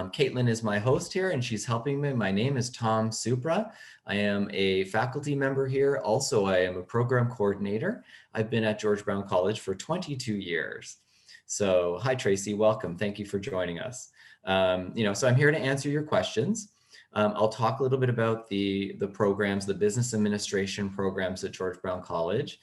Caitlin is my host here and she's helping me. My name is Tom Supra. I am a faculty member here. Also, I am a program coordinator. I've been at George Brown College for 22 years. So hi, Tracy, welcome. Thank you for joining us. So I'm here to answer your questions. I'll talk a little bit about the programs, the business administration programs at George Brown College,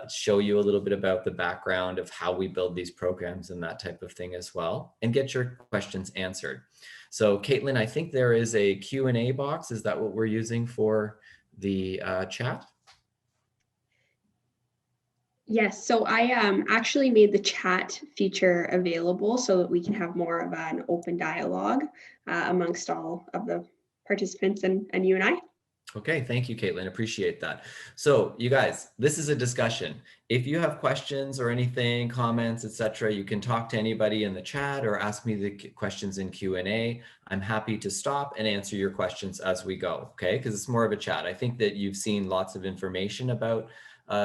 show you a little bit about the background of how we build these programs and that type of thing as well, and get your questions answered. So Caitlin, I think there is a Q&A box. Is that what we're using for the chat? Yes, so I actually made the chat feature available so that we can have more of an open dialogue amongst all of the participants and you and I. Okay, thank you, Caitlin. Appreciate that. So you guys, this is a discussion. If you have questions or anything, comments, etc., you can talk to anybody in the chat or ask me the questions in Q&A. I'm happy to stop and answer your questions as we go, okay? Because it's more of a chat. I think that you've seen lots of information about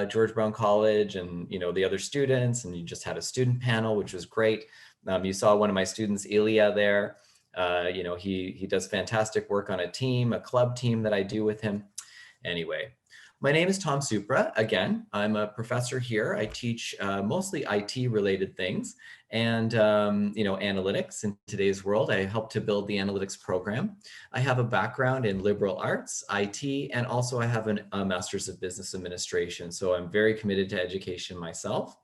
George Brown College and the other students, and you just had a student panel, which was great. You saw one of my students, Ilya, there. He does fantastic work on a club team that I do with him. Anyway, my name is Tom Supra. Again, I'm a professor here. I teach mostly IT related things and, analytics in today's world. I help to build the analytics program. I have a background in liberal arts, IT, and also I have a master's of business administration. So I'm very committed to education myself.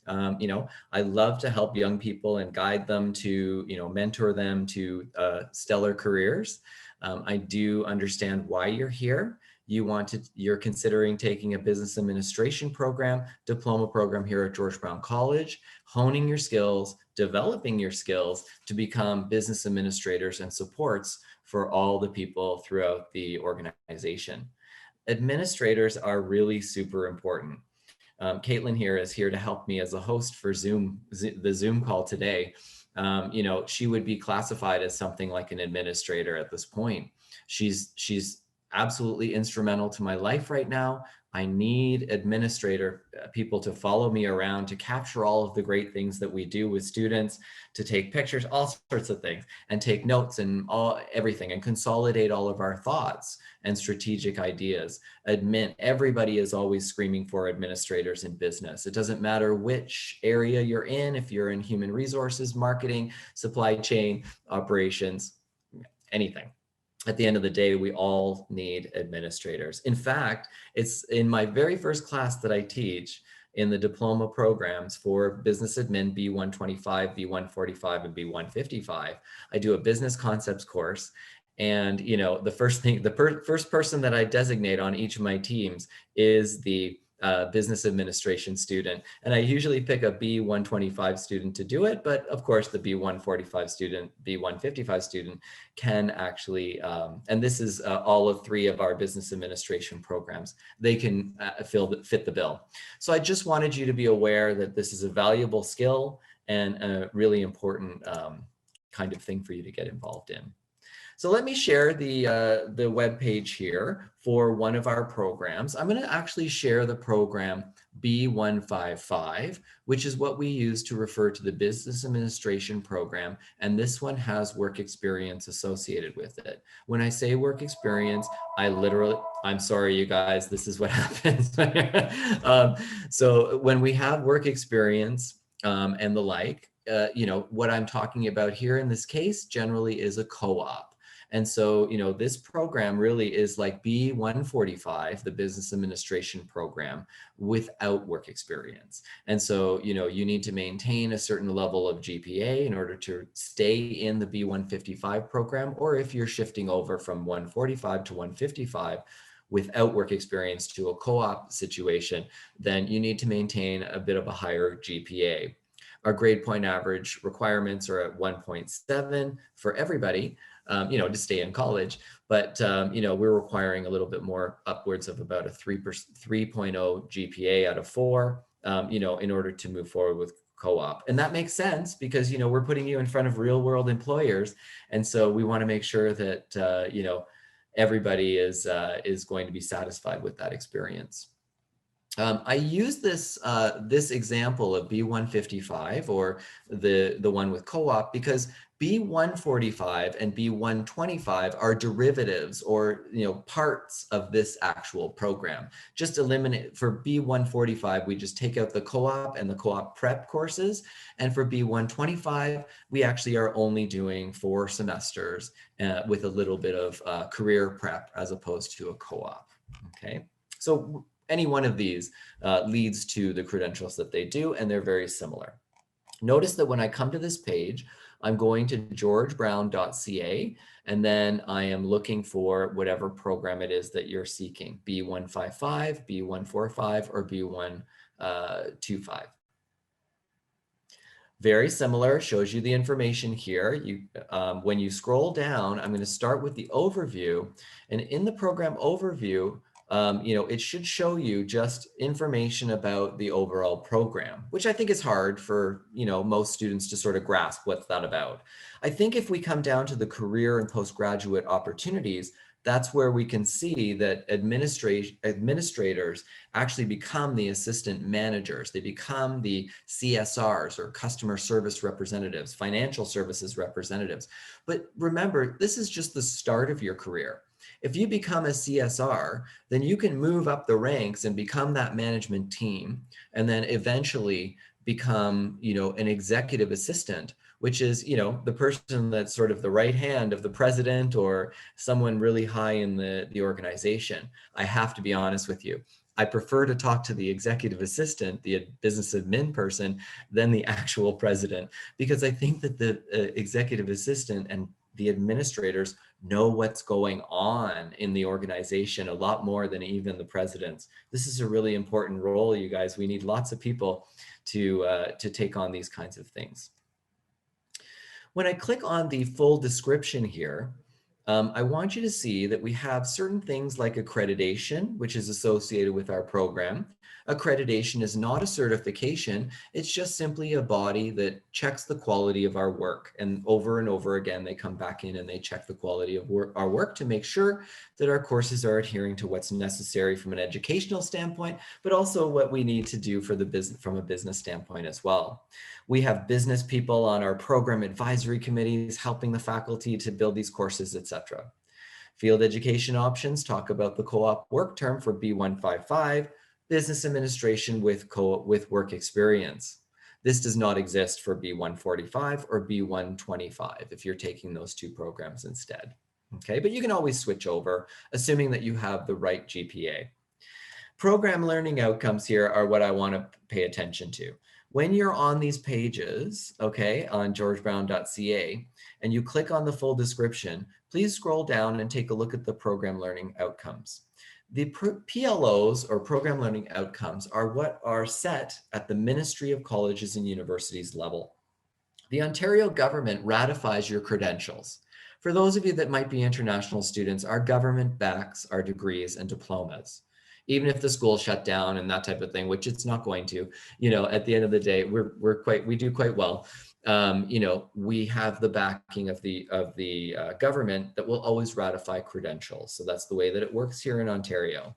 I love to help young people and guide them to, mentor them to stellar careers. I do understand why you're here. You're considering taking a business administration program, diploma program here at George Brown College, honing your skills, developing your skills to become business administrators and supports for all the people throughout the organization. Administrators are really super important. Caitlin here is here to help me as a host for the Zoom call today. She would be classified as something like an administrator at this point. She's absolutely instrumental to my life right now. I need administrator people to follow me around to capture all of the great things that we do with students, to take pictures, all sorts of things, and take notes and everything, and consolidate all of our thoughts and strategic ideas. Everybody is always screaming for administrators in business. It doesn't matter which area you're in, if you're in human resources, marketing, supply chain, operations, anything. At the end of the day, we all need administrators. In fact, it's in my very first class that I teach in the diploma programs for business admin B125, B145, and B155. I do a business concepts course. And the first person that I designate on each of my teams is the business administration student. And I usually pick a B125 student to do it, but of course the B145 student, B155 student can actually, and this is all of 3 of our business administration programs, they can fit the bill. So I just wanted you to be aware that this is a valuable skill and a really important kind of thing for you to get involved in. So let me share the web page here for one of our programs. I'm going to actually share the program B155, which is what we use to refer to the business administration program. And this one has work experience associated with it. When I say work experience, I'm sorry, you guys, this is what happens. So when we have work experience and the like, what I'm talking about here in this case generally is a co-op. And so, this program really is like B145, the business administration program, without work experience. And so, you need to maintain a certain level of GPA in order to stay in the B155 program, or if you're shifting over from 145 to 155 without work experience to a co-op situation, then you need to maintain a bit of a higher GPA. Our grade point average requirements are at 1.7 for everybody, to stay in college, but, we're requiring a little bit more, upwards of about a 3.0 GPA out of 4, in order to move forward with co-op. And that makes sense because, we're putting you in front of real world employers. And so we want to make sure that, everybody is going to be satisfied with that experience. I use this example of B155, or the one with co-op, because B145 and B125 are derivatives, or parts of this actual program. Just eliminate for B145, we just take out the co-op and the co-op prep courses, and for B125, we actually are only doing 4 semesters with a little bit of career prep as opposed to a co-op. Okay, so any one of these leads to the credentials that they do, and they're very similar. Notice that when I come to this page, I'm going to georgebrown.ca, and then I am looking for whatever program it is that you're seeking, B155, B145, or B125. Very similar, shows you the information here. When you scroll down, I'm going to start with the overview, and in the program overview, it should show you just information about the overall program, which I think is hard for, most students to sort of grasp what's that about. I think if we come down to the career and postgraduate opportunities, that's where we can see that administrators actually become the assistant managers. They become the CSRs, or customer service representatives, financial services representatives. But remember, this is just the start of your career. If you become a CSR, then you can move up the ranks and become that management team, and then eventually become, an executive assistant, which is, the person that's sort of the right hand of the president or someone really high in the organization. I have to be honest with you. I prefer to talk to the executive assistant, the business admin person, than the actual president, because I think that the executive assistant and the administrators know what's going on in the organization a lot more than even the presidents. This is a really important role, you guys. We need lots of people to take on these kinds of things. When I click on the full description here, I want you to see that we have certain things like accreditation, which is associated with our program. Accreditation is not a certification. It's just simply a body that checks the quality of our work. And over again, they come back in and they check the quality of our work to make sure that our courses are adhering to what's necessary from an educational standpoint, but also what we need to do for the business from a business standpoint as well. We have business people on our program advisory committees helping the faculty to build these courses, etc. Field education options talk about the co-op work term for B155, business administration with work experience. This does not exist for B145 or B125 if you're taking those 2 programs instead. Okay, but you can always switch over, assuming that you have the right GPA. Program learning outcomes here are what I want to pay attention to. When you're on these pages, okay, on georgebrown.ca, and you click on the full description, please scroll down and take a look at the program learning outcomes. The PLOs, or program learning outcomes, are what are set at the Ministry of Colleges and Universities level. The Ontario government ratifies your credentials. For those of you that might be international students, our government backs our degrees and diplomas. Even if the school shut down and that type of thing, which it's not going to, at the end of the day, we do quite well. We have the backing of the government that will always ratify credentials. So that's the way that it works here in Ontario.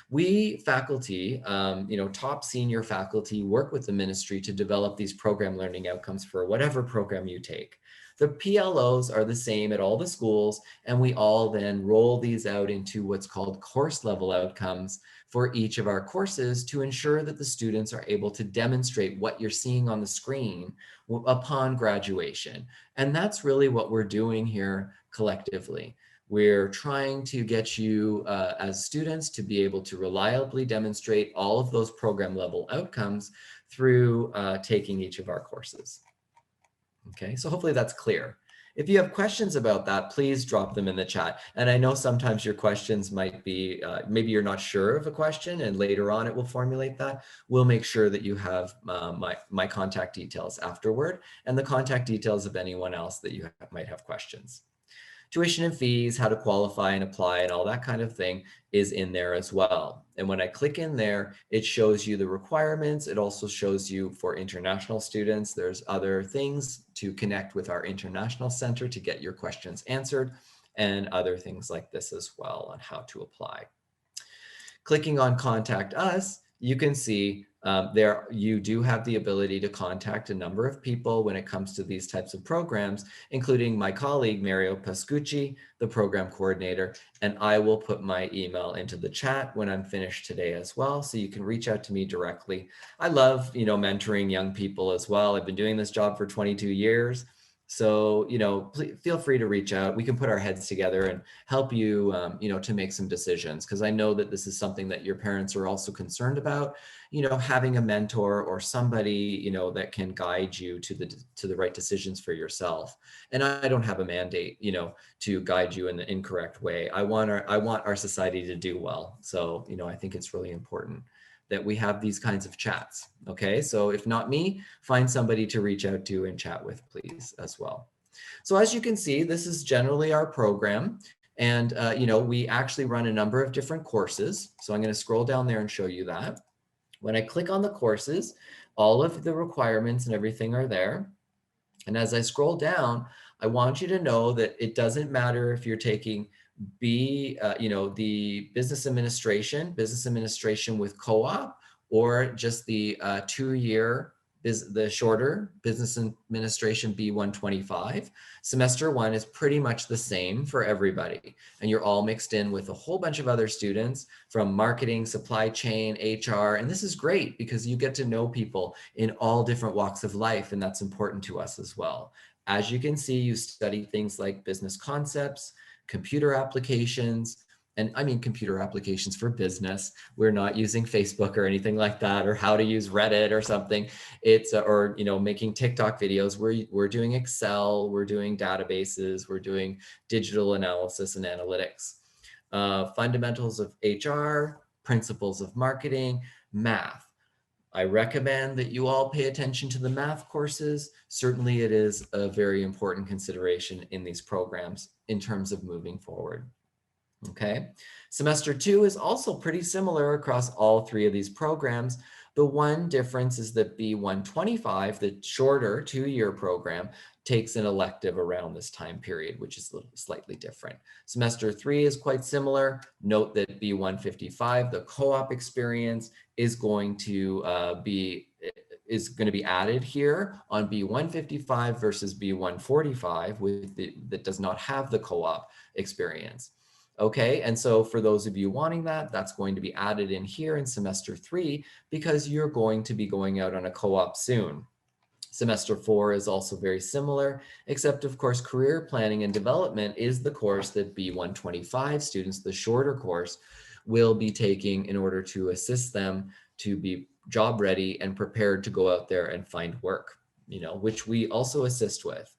We faculty, top senior faculty, work with the ministry to develop these program learning outcomes for whatever program you take. The PLOs are the same at all the schools, and we all then roll these out into what's called course level outcomes for each of our courses to ensure that the students are able to demonstrate what you're seeing on the screen upon graduation. And that's really what we're doing here collectively. We're trying to get you as students to be able to reliably demonstrate all of those program level outcomes through taking each of our courses. Okay, so hopefully that's clear. If you have questions about that, please drop them in the chat. And I know sometimes your questions might be, maybe you're not sure of a question and later on it will formulate that. We'll make sure that you have my contact details afterward and the contact details of anyone else that you might have questions. Tuition and fees, how to qualify and apply and all that kind of thing is in there as well. And when I click in there, it shows you the requirements. It also shows you for international students, there's other things to connect with our international center to get your questions answered and other things like this as well on how to apply. Clicking on contact us you can see you do have the ability to contact a number of people when it comes to these types of programs, including my colleague, Mario Pascucci, the program coordinator, and I will put my email into the chat when I'm finished today as well. So you can reach out to me directly. I love, mentoring young people as well. I've been doing this job for 22 years. So, please feel free to reach out. We can put our heads together and help you, to make some decisions. Because I know that this is something that your parents are also concerned about, having a mentor or somebody, that can guide you to the right decisions for yourself. And I don't have a mandate, to guide you in the incorrect way. I want our society to do well. So, I think it's really important that we have these kinds of chats. Okay, so if not me, find somebody to reach out to and chat with, please, as well. So as you can see, this is generally our program. And, we actually run a number of different courses. So I'm going to scroll down there and show you that. When I click on the courses, all of the requirements and everything are there. And as I scroll down, I want you to know that it doesn't matter if you're taking the business administration with co-op, or just the 2-year, the shorter business administration B125. Semester 1 is pretty much the same for everybody. And you're all mixed in with a whole bunch of other students from marketing, supply chain, HR. And this is great because you get to know people in all different walks of life. And that's important to us as well. As you can see, you study things like business concepts, computer applications, and I mean computer applications for business. We're not using Facebook or anything like that, or how to use Reddit or something. It's or making TikTok videos. We're doing Excel, we're doing databases, we're doing digital analysis and analytics, fundamentals of HR, principles of marketing, math. I recommend that you all pay attention to the math courses. Certainly it is a very important consideration in these programs in terms of moving forward. Okay, semester 2 is also pretty similar across all 3 of these programs. The one difference is that B125, the shorter 2-year program, takes an elective around this time period, which is slightly different. Semester 3 is quite similar. Note that B155, the co-op experience, is going to be added here on B155 versus B145 that does not have the co-op experience. Okay, and so for those of you wanting that, that's going to be added in here in semester 3 because you're going to be going out on a co-op soon. Semester 4 is also very similar, except of course, career planning and development is the course that B125 students, the shorter course, will be taking in order to assist them to be job ready and prepared to go out there and find work, which we also assist with.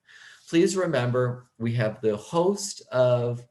Please remember, we have the host of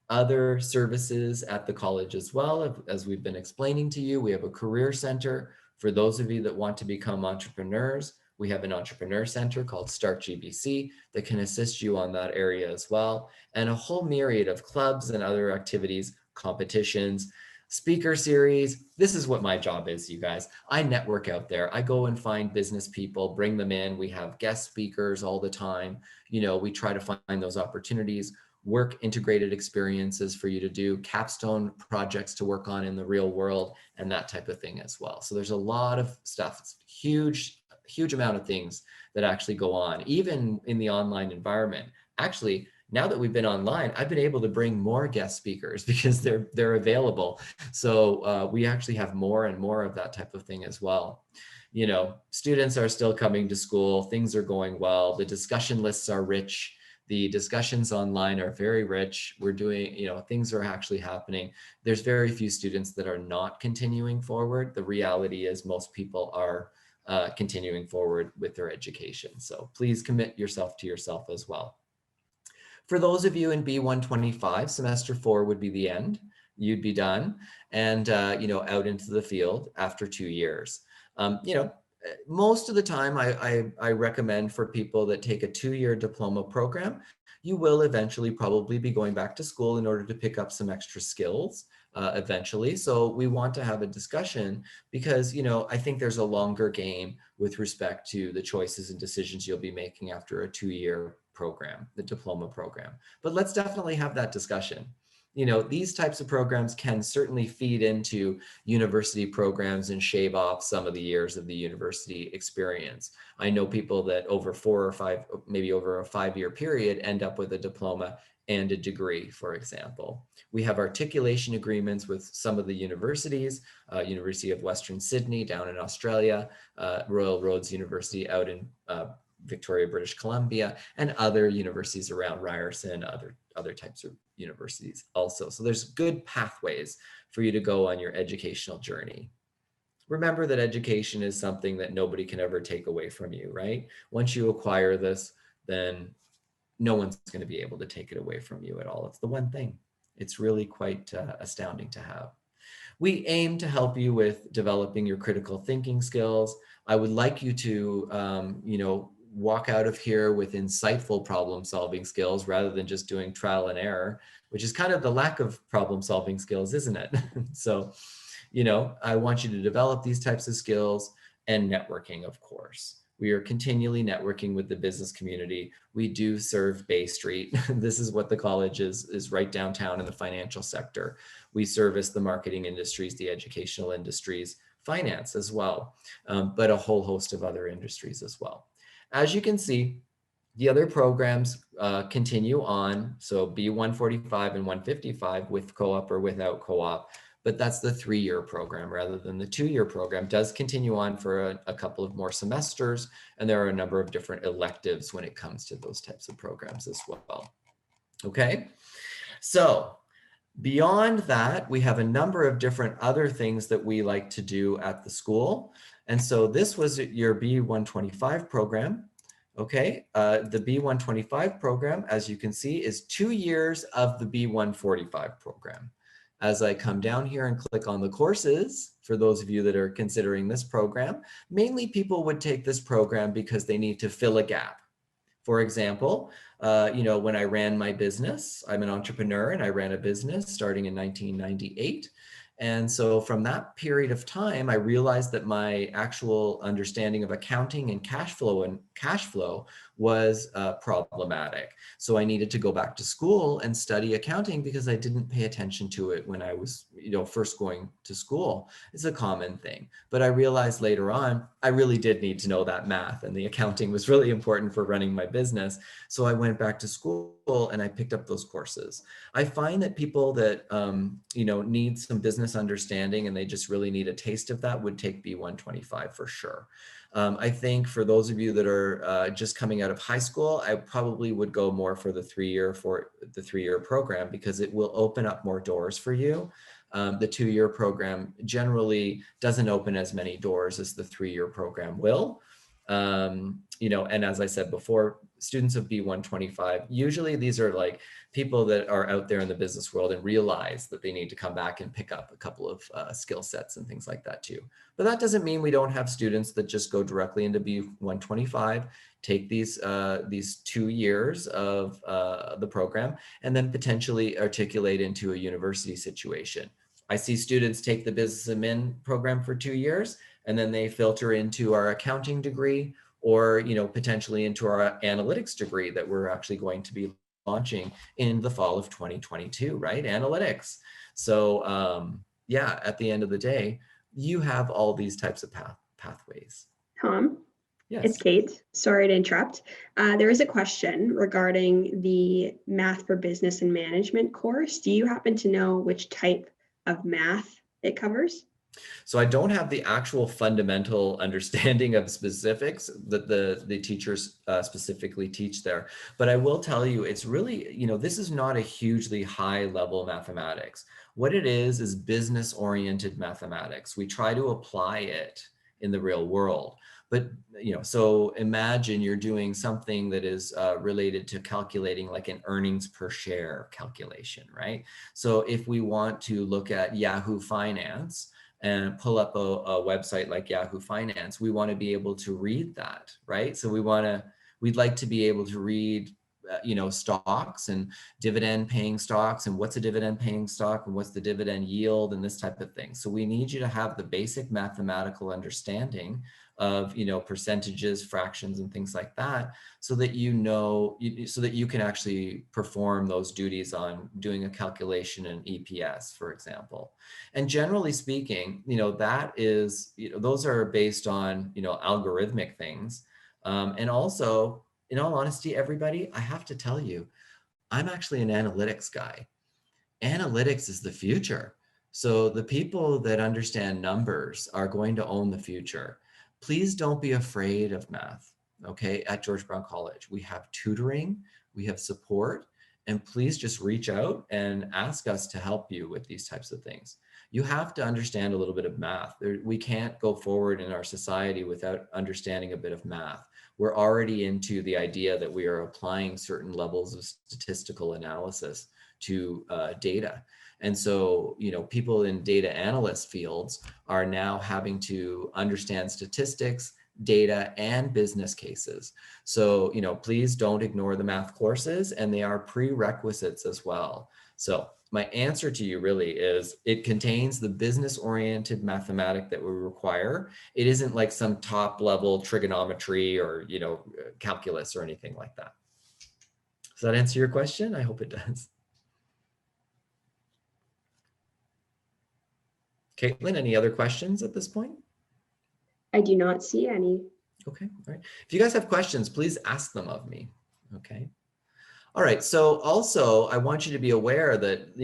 other services at the college as well. As we've been explaining to you, we have a career center for those of you that want to become entrepreneurs. We have an entrepreneur center called Start GBC that can assist you on that area as well. And a whole myriad of clubs and other activities, competitions, speaker series. This is what my job is, you guys. I network out there. I go and find business people, bring them in. We have guest speakers all the time. We try to find those opportunities, work integrated experiences for you to do, capstone projects to work on in the real world, and that type of thing as well. So there's a lot of stuff. It's huge amount of things that actually go on, even in the online environment. Actually, now that we've been online, I've been able to bring more guest speakers because they're available. So we actually have more and more of that type of thing as well. Students are still coming to school, things are going well, the discussion lists are rich. The discussions online are very rich. We're doing, things are actually happening. There's very few students that are not continuing forward. The reality is most people are continuing forward with their education. So please commit yourself to yourself as well. For those of you in B125, semester 4 would be the end. You'd be done and, out into the field after 2 years. Most of the time I recommend for people that take a 2-year diploma program, you will eventually probably be going back to school in order to pick up some extra skills eventually. So we want to have a discussion because, I think there's a longer game with respect to the choices and decisions you'll be making after a 2-year program, the diploma program. But let's definitely have that discussion. these types of programs can certainly feed into university programs and shave off some of the years of the university experience. I know people that over 4 or 5, maybe over a 5-year period, end up with a diploma and a degree, for example. We have articulation agreements with some of the universities, University of Western Sydney down in Australia, Royal Roads University out in Victoria, British Columbia, and other universities around Ryerson, other types of universities also. So there's good pathways for you to go on your educational journey. Remember that education is something that nobody can ever take away from you, right? Once you acquire this, then no one's going to be able to take it away from you at all. It's the one thing. It's really quite astounding to have. We aim to help you with developing your critical thinking skills. I would like you to, walk out of here with insightful problem solving skills rather than just doing trial and error, which is kind of the lack of problem solving skills, isn't it? So, I want you to develop these types of skills, and networking, of course. We are continually networking with the business community. We do serve Bay Street. This is what the college is right downtown in the financial sector. We service the marketing industries, the educational industries, finance as well, but a whole host of other industries as well. As you can see, the other programs continue on. So B145 and 155 with co-op or without co-op. But that's the 3-year program rather than the 2-year program. Does continue on for a couple of more semesters, and there are a number of different electives when it comes to those types of programs as well. Okay, so beyond that, we have a number of different other things that we like to do at the school. And so this was your B125 program. Okay, the B125 program, as you can see, is 2 years of the B145 program. As I come down here and click on the courses, for those of you that are considering this program, mainly people would take this program because they need to fill a gap. For example, when I ran my business, I'm an entrepreneur and I ran a business starting in 1998. And so from that period of time, I realized that my actual understanding of accounting and cash flow was problematic. So I needed to go back to school and study accounting because I didn't pay attention to it when I was, first going to school. It's a common thing. But I realized later on, I really did need to know that math, and the accounting was really important for running my business. So I went back to school and I picked up those courses. I find that people that, need some business understanding and they just really need a taste of that would take B125 for sure. I think for those of you that are just coming out of high school, I probably would go more for the 3-year program because it will open up more doors for you. The 2-year program generally doesn't open as many doors as the 3-year program will. And as I said before, students of B125, usually these are like people that are out there in the business world and realize that they need to come back and pick up a couple of skill sets and things like that too. But that doesn't mean we don't have students that just go directly into B125, take these 2 years of the program, and then potentially articulate into a university situation. I see students take the business admin program for 2 years, and then they filter into our accounting degree or, potentially into our analytics degree that we're actually going to be launching in the fall of 2022, right? Analytics. So at the end of the day, you have all these types of pathways. Tom? Yes. It's Kate. Sorry to interrupt. There is a question regarding the Math for Business and Management course. Do you happen to know which type of math it covers? So I don't have the actual fundamental understanding of specifics that the teachers specifically teach there, but I will tell you it's really, this is not a hugely high level mathematics. What it is business oriented mathematics. We try to apply it in the real world. But, so imagine you're doing something that is related to calculating like an earnings per share calculation, right? So if we want to look at Yahoo Finance, and pull up a website like Yahoo Finance, we want to be able to read that, right? So we'd like to be able to read, stocks and dividend paying stocks and what's a dividend paying stock and what's the dividend yield and this type of thing. So we need you to have the basic mathematical understanding of, percentages, fractions, and things like that, so that so that you can actually perform those duties on doing a calculation in EPS, for example. And generally speaking, that is, those are based on, algorithmic things. And also, in all honesty, everybody, I have to tell you, I'm actually an analytics guy. Analytics is the future. So the people that understand numbers are going to own the future. Please don't be afraid of math. Okay, at George Brown College, we have tutoring, we have support, and please just reach out and ask us to help you with these types of things. You have to understand a little bit of math. We can't go forward in our society without understanding a bit of math. We're already into the idea that we are applying certain levels of statistical analysis to data. And so, people in data analyst fields are now having to understand statistics, data, and business cases. So, please don't ignore the math courses, and they are prerequisites as well. So my answer to you really is it contains the business-oriented mathematics that we require. It isn't like some top-level trigonometry or, calculus or anything like that. Does that answer your question? I hope it does. Caitlin, any other questions at this point? I do not see any. Okay, all right. If you guys have questions, please ask them of me, okay? All right, so also I want you to be aware that,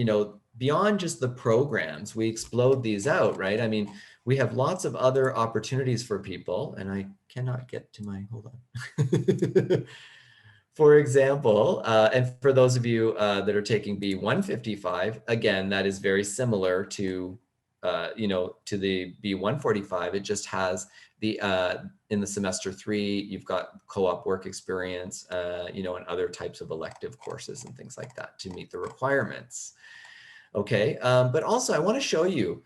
beyond just the programs, we explode these out, right? I mean, we have lots of other opportunities for people, and I cannot get to my, hold on. For example, and for those of you that are taking B155, again, that is very similar to, to the B145. It just has the, in the semester 3, you've got co-op work experience, and other types of elective courses and things like that to meet the requirements. Okay, but also I want to show you,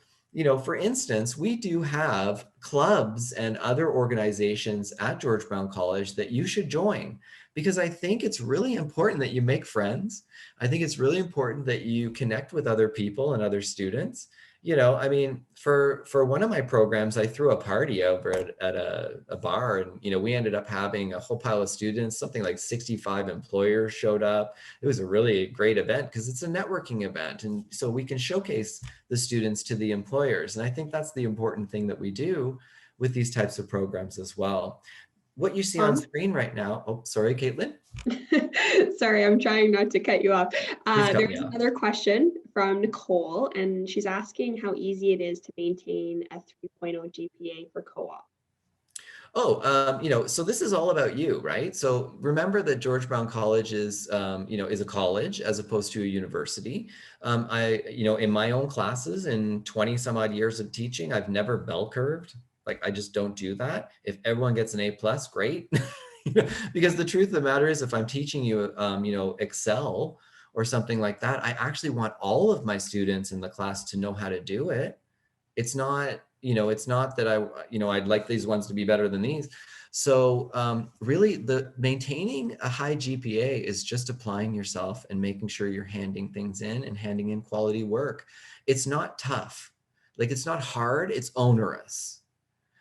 for instance, we do have clubs and other organizations at George Brown College that you should join, because I think it's really important that you make friends. I think it's really important that you connect with other people and other students. I mean, for one of my programs, I threw a party over at a bar, and, we ended up having a whole pile of students, something like 65 employers showed up. It was a really great event because it's a networking event. And so we can showcase the students to the employers. And I think that's the important thing that we do with these types of programs as well. What you see on screen right now, oh, sorry, Caitlin. Sorry, I'm trying not to cut you off. There's another question from Nicole, and she's asking how easy it is to maintain a 3.0 GPA for co-op. Oh, so this is all about you, right? So remember that George Brown College is, is a college as opposed to a university. In my own classes in 20 some odd years of teaching, I've never bell curved. Like, I just don't do that. If everyone gets an A+, great. Because the truth of the matter is, if I'm teaching you, Excel or something like that, I actually want all of my students in the class to know how to do it. It's not, it's not that I'd like these ones to be better than these. So really, the maintaining a high GPA is just applying yourself and making sure you're handing things in and handing in quality work. It's not tough. Like, it's not hard, it's onerous.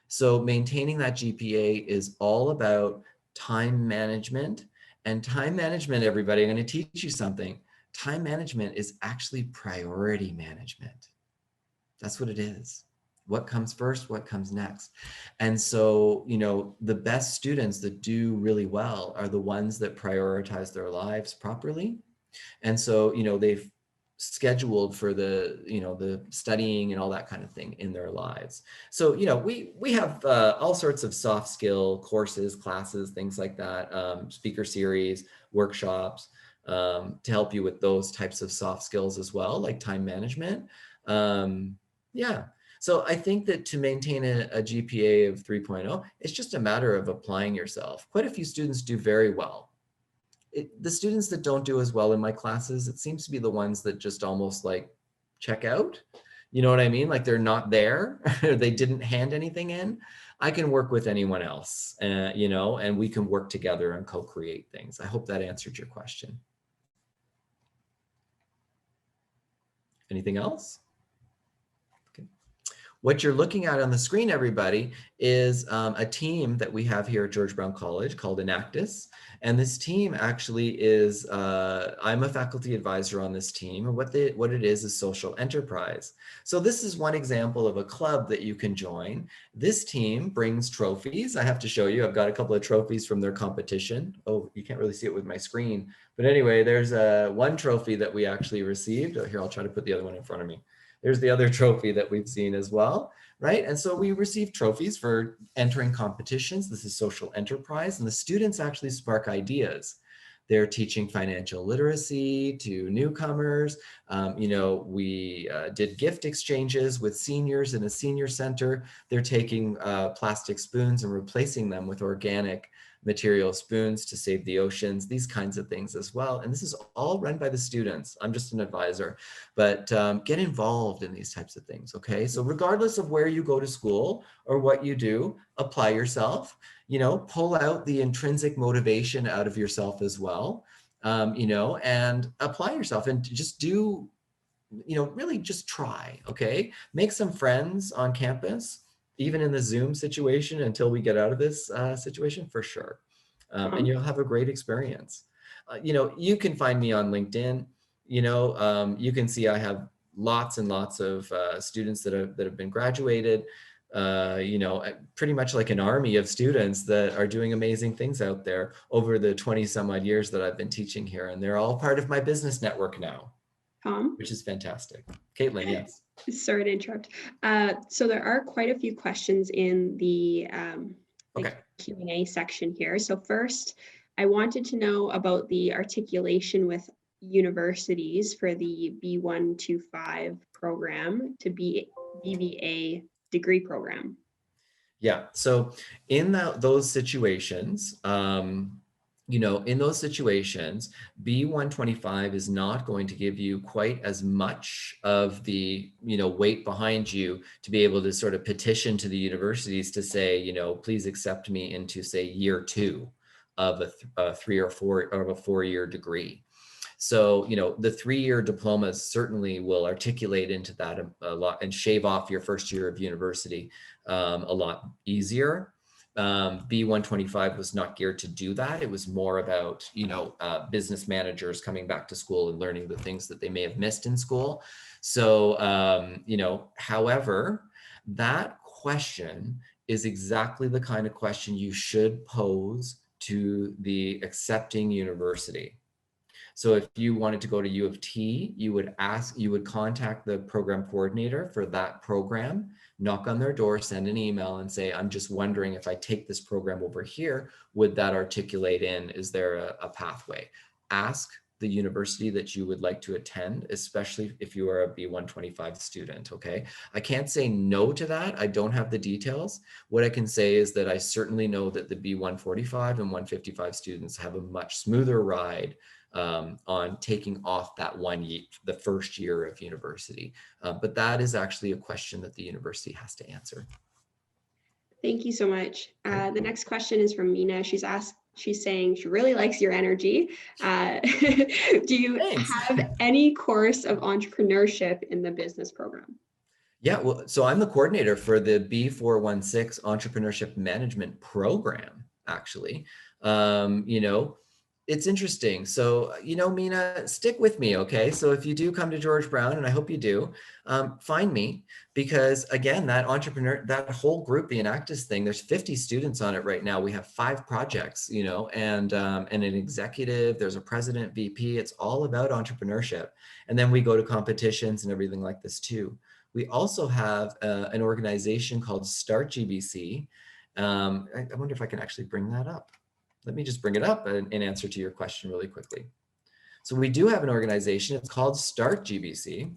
So maintaining that GPA is all about time management. And time management, everybody, I'm going to teach you something. Time management is actually priority management. That's what it is. What comes first, what comes next. And so, the best students that do really well are the ones that prioritize their lives properly. And so, they've scheduled for the, the studying and all that kind of thing in their lives. So, we have all sorts of soft skill courses, classes, things like that, speaker series, workshops, to help you with those types of soft skills as well, like time management. Yeah. So I think that to maintain a GPA of 3.0, it's just a matter of applying yourself. Quite a few students do very well. The students that don't do as well in my classes, it seems to be the ones that just almost like check out. You know what I mean? Like, they're not there, they didn't hand anything in. I can work with anyone else, and we can work together and co-create things. I hope that answered your question. Anything else? Okay. What you're looking at on the screen, everybody, is a team that we have here at George Brown College called Enactus. And this team actually is, I'm a faculty advisor on this team. And what it is social enterprise. So this is one example of a club that you can join. This team brings trophies. I have to show you, I've got a couple of trophies from their competition. Oh, you can't really see it with my screen. But anyway, there's one trophy that we actually received. Oh, here, I'll try to put the other one in front of me. There's the other trophy that we've seen as well, right? And so we receive trophies for entering competitions. This is social enterprise, and the students actually spark ideas. They're teaching financial literacy to newcomers. We did gift exchanges with seniors in a senior center. They're taking plastic spoons and replacing them with organic material spoons to save the oceans, these kinds of things as well. And this is all run by the students. I'm just an advisor, but get involved in these types of things, okay? So regardless of where you go to school or what you do, apply yourself, pull out the intrinsic motivation out of yourself as well, and apply yourself and just do, really just try, okay? Make some friends on campus, even in the Zoom situation until we get out of this situation, for sure. And you'll have a great experience. You can find me on LinkedIn. You can see I have lots and lots of students that have been graduated. Pretty much like an army of students that are doing amazing things out there over the 20 some odd years that I've been teaching here. And they're all part of my business network now, which is fantastic. Caitlin, yes. Sorry to interrupt. So there are quite a few questions in the Q&A section here. So first, I wanted to know about the articulation with universities for the B125 program to BBA degree program. Yeah, so in those situations, in those situations, B125 is not going to give you quite as much of the, weight behind you to be able to sort of petition to the universities to say, please accept me into, say, year 2 of a 3 or 4 of a 4-year degree. So, the 3-year diplomas certainly will articulate into that a lot and shave off your first year of university a lot easier. B125 was not geared to do that. It was more about, business managers coming back to school and learning the things that they may have missed in school. So, however, that question is exactly the kind of question you should pose to the accepting university. So if you wanted to go to U of T, you would contact the program coordinator for that program, knock on their door, send an email and say, I'm just wondering if I take this program over here, would that articulate in, is there a pathway? Ask the university that you would like to attend, especially if you are a B125 student, okay? I can't say no to that. I don't have the details. What I can say is that I certainly know that the B145 and 155 students have a much smoother ride on taking off that the first year of university. But that is actually a question that the university has to answer. Thank you so much. The next question is from Mina. She's saying she really likes your energy. Do you have any course of entrepreneurship in the business program? Yeah, well, so I'm the coordinator for the B416 Entrepreneurship Management Program, actually. It's interesting. So, Mina, stick with me, okay? So if you do come to George Brown, and I hope you do, find me, because again, that whole group, the Enactus thing, there's 50 students on it right now. We have 5 projects, and an executive, there's a president, VP, it's all about entrepreneurship. And then we go to competitions and everything like this too. We also have an organization called Start GBC. I wonder if I can actually bring that up. Let me just bring it up in answer to your question really quickly. So we do have an organization, it's called Start GBC.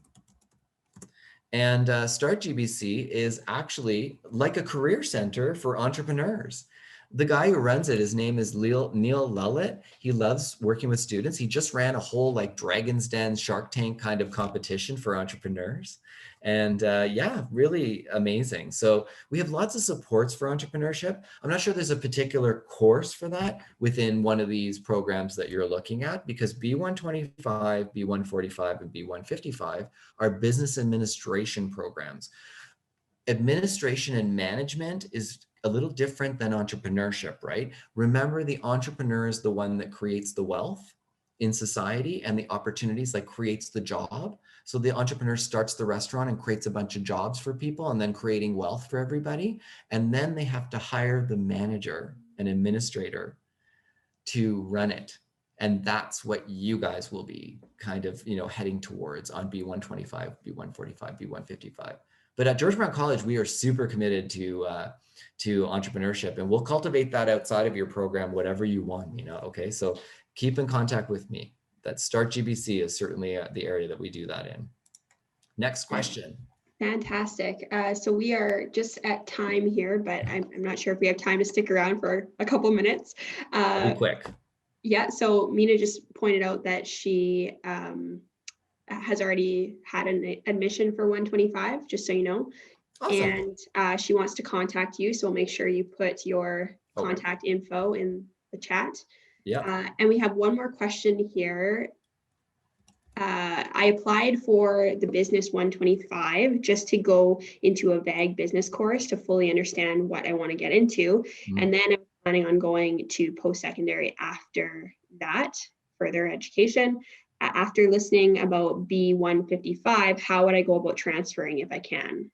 And Start GBC is actually like a career center for entrepreneurs. The guy who runs it, his name is Neil Lullett. He loves working with students. He just ran a whole Dragon's Den, Shark Tank kind of competition for entrepreneurs. And yeah, really amazing. So we have lots of supports for entrepreneurship. I'm not sure there's a particular course for that within one of these programs that you're looking at, because B125, B145, and B155 are business administration programs. administration and management is a little different than entrepreneurship, right? Remember, the entrepreneur is the one that creates the wealth in society and the opportunities, like creates the job. So the entrepreneur starts the restaurant and creates a bunch of jobs for people and then creating wealth for everybody. And then they have to hire the manager and administrator to run it. And that's what you guys will be kind of, heading towards on B125, B145, B155. But at George Brown College, we are super committed to entrepreneurship, and we'll cultivate that outside of your program, whatever you want, okay? So keep in contact with me. That Start GBC is certainly the area that we do that in. Next question. Fantastic. So we are just at time here, but I'm not sure if we have time to stick around for a couple minutes. Be quick. Yeah, so Mina just pointed out that she has already had an admission for 125, just so you know. Awesome. And she wants to contact you, so make sure you put your contact info in the chat. Yeah. And we have one more question here. I applied for the business 125 just to go into a vague business course to fully understand what I want to get into. And then I'm planning on going to post-secondary after that, further education. After listening about B155, how would I go about transferring if I can?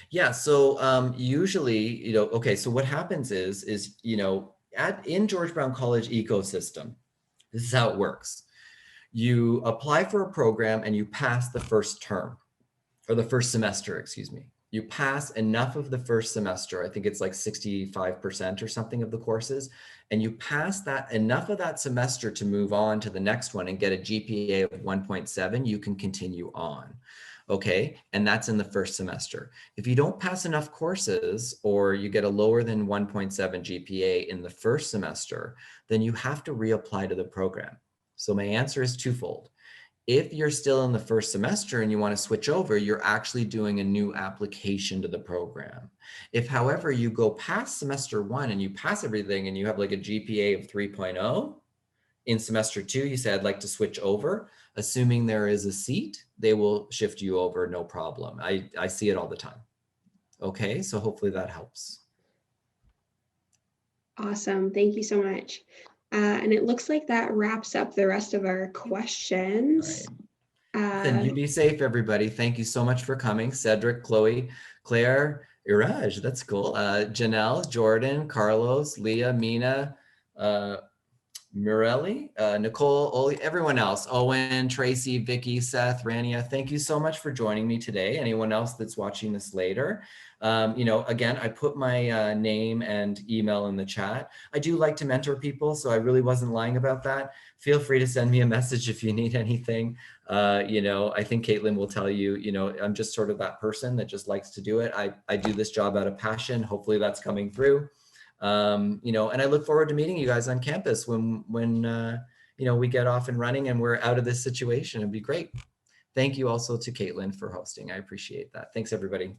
Yeah, so usually, okay, so what happens is in George Brown College ecosystem, this is how it works. You apply for a program and you pass the first term, or the first semester, excuse me. You pass enough of the first semester, I think it's like 65% or something of the courses, and you pass that enough of that semester to move on to the next one and get a GPA of 1.7, you can continue on. Okay, and that's in the first semester. If you don't pass enough courses or you get a lower than 1.7 GPA in the first semester, then you have to reapply to the program. So my answer is twofold. If you're still in the first semester and you want to switch over, you're actually doing a new application to the program. If, however, you go past semester 1 and you pass everything and you have like a GPA of 3.0, in semester 2, you say, I'd like to switch over, assuming there is a seat, they will shift you over, no problem. I see it all the time. Okay, so hopefully that helps. Awesome, thank you so much. And it looks like that wraps up the rest of our questions. Right. Then you be safe, everybody. Thank you so much for coming. Cedric, Chloe, Claire, Iraj, that's cool. Janelle, Jordan, Carlos, Leah, Mina, Morelli, Nicole, Oli, everyone else, Owen, Tracy, Vicky, Seth, Rania, thank you so much for joining me today. Anyone else that's watching this later, again, I put my name and email in the chat. I do like to mentor people, so I really wasn't lying about that. Feel free to send me a message if you need anything. I think Caitlin will tell you, I'm just sort of that person that just likes to do it. I do this job out of passion. Hopefully that's coming through. And I look forward to meeting you guys on campus when we get off and running and we're out of this situation. It'd be great. Thank you also to Caitlin for hosting. I appreciate that. Thanks, everybody.